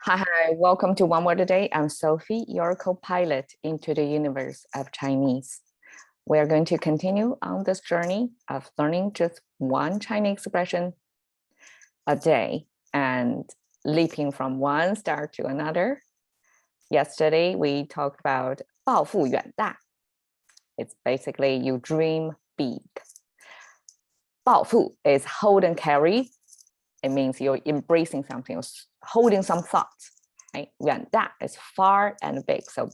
Hi, welcome to One Word a Day. I'm Sophie, your co-pilot into the universe of Chinese. We're going to continue on this journey of learning just one Chinese expression a day and leaping from one star to another. Yesterday, we talked about 抱负远大. It's basically you dream big. 抱负 is hold and carry. It means you're embracing something, holding some thoughts. Right? 远大 is far and big. So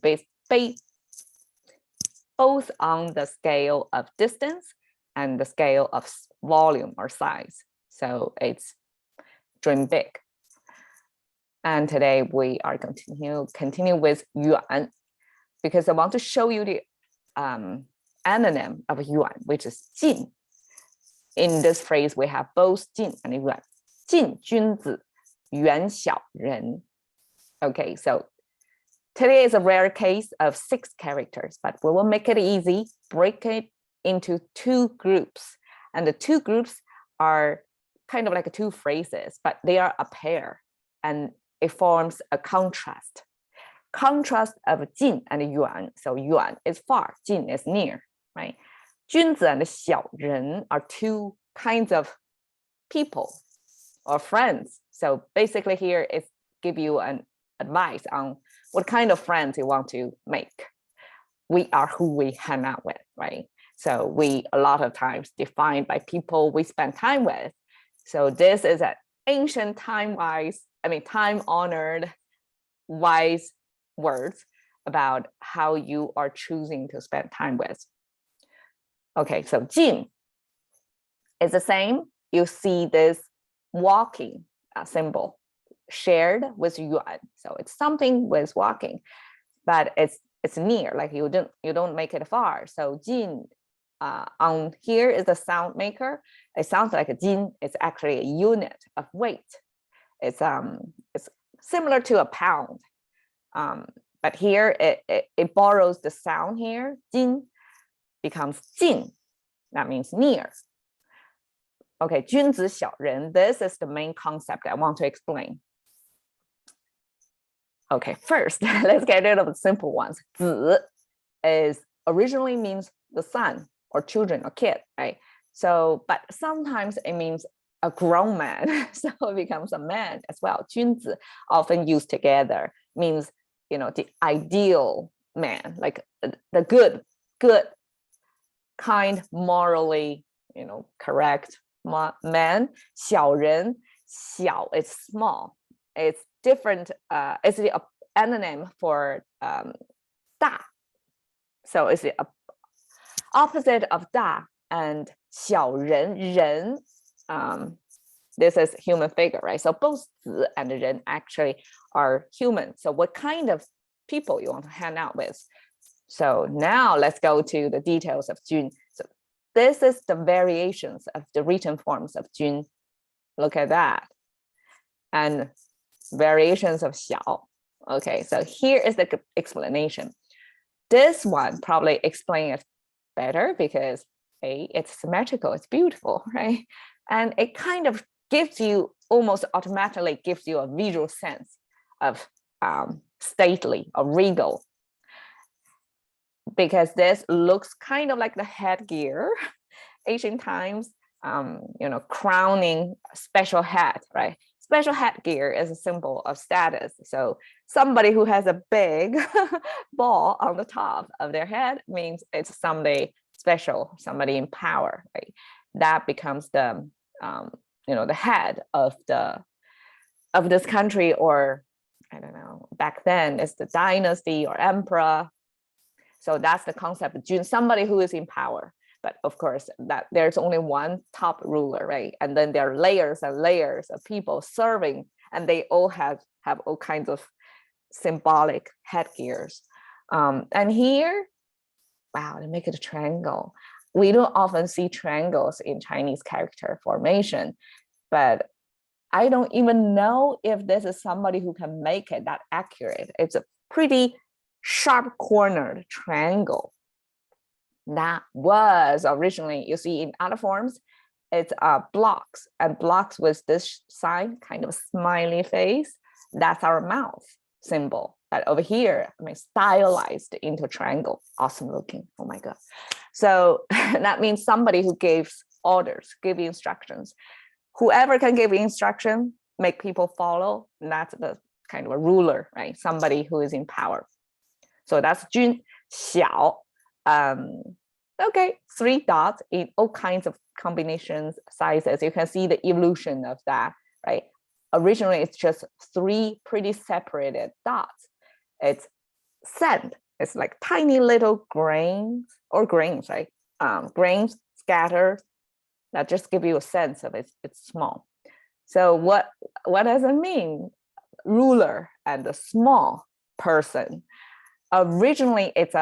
both on the scale of distance and the scale of volume or size. So it's dream big. And today we are going to continue with yuan, because I want to show you the anonym of yuan, which is 近. In this phrase, we have both 近 and yuan. 近君子, 远小人. Okay, so today is a rare case of 6 characters, but we will make it easy, break it into 2 groups. And the 2 groups are kind of like 2 phrases, but they are a pair, and it forms a contrast. Contrast of 近 and 远. So 远 is far, 近 is near, right? 君子 and 小人 are 2 kinds of people or friends. So basically here is give you an advice on what kind of friends you want to make. We are who we hang out with, right? So we a lot of times defined by people we spend time with. So this is an ancient time-honored wise words about how you are choosing to spend time with. Okay, so 近 is the same. You see this walking symbol shared with yuan. So it's something with walking, but it's near, like you don't make it far. So 近 on here is the sound maker. It sounds like a 斤. It's actually a unit of weight. It's similar to a pound, but here it borrows the sound here. 近 becomes 近. That means near. Okay, 君子小人. This is the main concept I want to explain. Okay, first, let's get rid of the simple ones. 子 is originally means the son or children or kid, right? So, but sometimes it means a grown man, so it becomes a man as well. 君子 often used together means, the ideal man, like the good, kind, morally, correct man. 小人, 小 is small. It's different. It's the anonym for 大. So it's the opposite of 大 and 小人, 人. This is human figure, right? So both 子 and 人 actually are human. So what kind of people you want to hang out with? So now let's go to the details of 君. So this is the variations of the written forms of 君. Look at that. And variations of 小. Okay, so here is the explanation. This one probably explains it better because it's symmetrical, it's beautiful, right? And it kind of gives you, almost automatically gives you a visual sense of stately or regal, because this looks kind of like the headgear. Ancient times, crowning special hat, right? Special headgear is a symbol of status. So somebody who has a big ball on the top of their head means it's somebody special, somebody in power, right? That becomes the the head of this country, or I don't know, back then it's the dynasty or emperor. So that's the concept of 君, somebody who is in power. But of course, that there's only one top ruler, right? And then there are layers and layers of people serving, and they all have all kinds of symbolic headgears. And here, wow, they make it a triangle. We don't often see triangles in Chinese character formation, but I don't even know if this is somebody who can make it that accurate. It's a pretty sharp cornered triangle. That was originally, you see in other forms, it's blocks, and blocks with this sign, kind of smiley face. That's our mouth symbol. But over here, I mean, stylized into triangle. Awesome looking. Oh my God. So that means somebody who gives orders, give instructions. Whoever can give instruction, make people follow, that's the kind of a ruler, right? Somebody who is in power. So that's 君小. Okay, 3 dots in all kinds of combinations, sizes. You can see the evolution of that, right? Originally, it's just 3 pretty separated dots. It's sand. It's like tiny little grains, right? Grains scattered. That just give you a sense of it's small. So what does it mean? Ruler and a small person. Originally, it's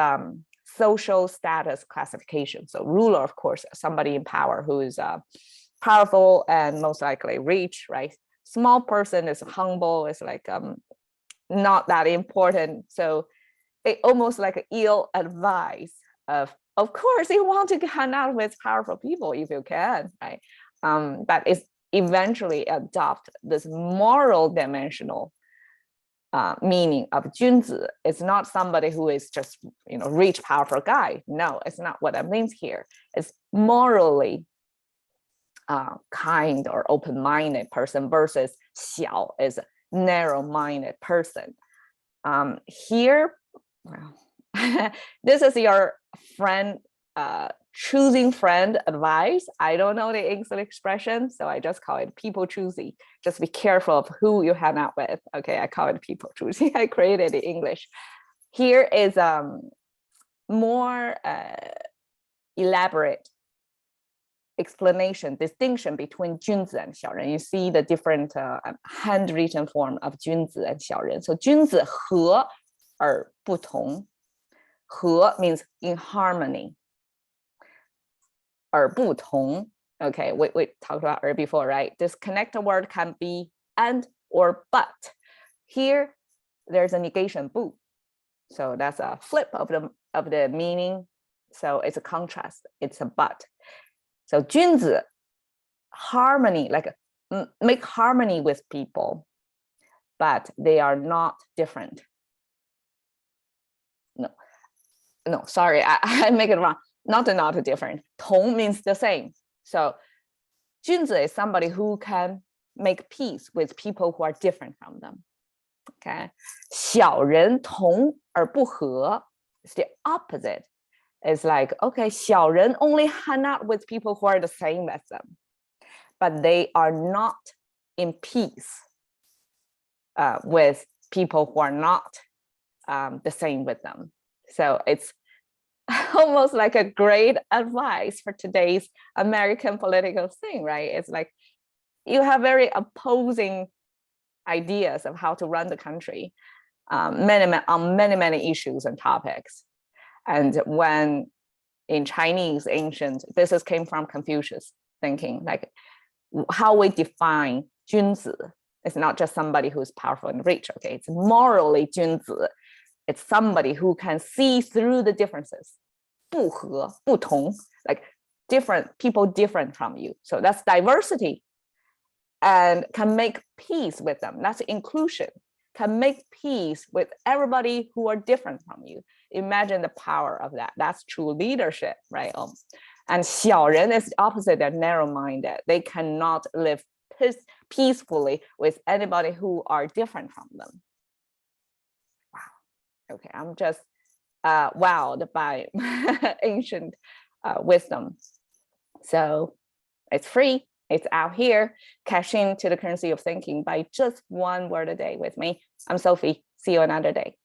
social status classification. So ruler, of course, somebody in power who is powerful and most likely rich, right? Small person is humble, is like not that important. So it almost like ill advice of course you want to hang out with powerful people if you can, right? But it's eventually adopt this moral dimensional meaning of 君子. It's not somebody who is just, rich, powerful guy. No, it's not what that means here. It's morally kind or open-minded person versus 小 is narrow-minded person. Here, well, this is your friend choosing friend advice. I don't know the English expression, so I just call it people choosy. Just be careful of who you hang out with. Okay, I call it people choosy. I created the English. Here is more elaborate explanation, distinction between 君子 and 小人. You see the different handwritten form of 君子 and 小人. So 君子和而不同. 和 means in harmony. 而不同. Okay, we talked about 而 before, right? This connector word can be and or but. Here, there's a negation 不. So that's a flip of the meaning. So it's a contrast. It's a but. So 君子, harmony, like make harmony with people, but they are not different. No, sorry, I make it wrong. Not different. 同 means the same. So 君子 is somebody who can make peace with people who are different from them. Okay. 小人同而不和 is the opposite. It's like, okay, 小人 only hang out with people who are the same as them, but they are not in peace with people who are not the same with them. So it's almost like a great advice for today's American political thing, right? It's like you have very opposing ideas of how to run the country on many issues and topics. And when in Chinese ancient, this came from Confucius thinking, like how we define 君子. It's not just somebody who's powerful and rich, okay? It's morally 君子. It's somebody who can see through the differences. 不和, 不同, like different people different from you. So that's diversity and can make peace with them. That's inclusion. Can make peace with everybody who are different from you. Imagine the power of that. That's true leadership, right? And 小人 is the opposite. They're narrow-minded. They cannot live peacefully with anybody who are different from them. Wow. Okay, I'm just wowed by ancient wisdom. So it's free. It's out here. Cash into the currency of thinking by just one word a day with me. I'm Sophie. See you another day.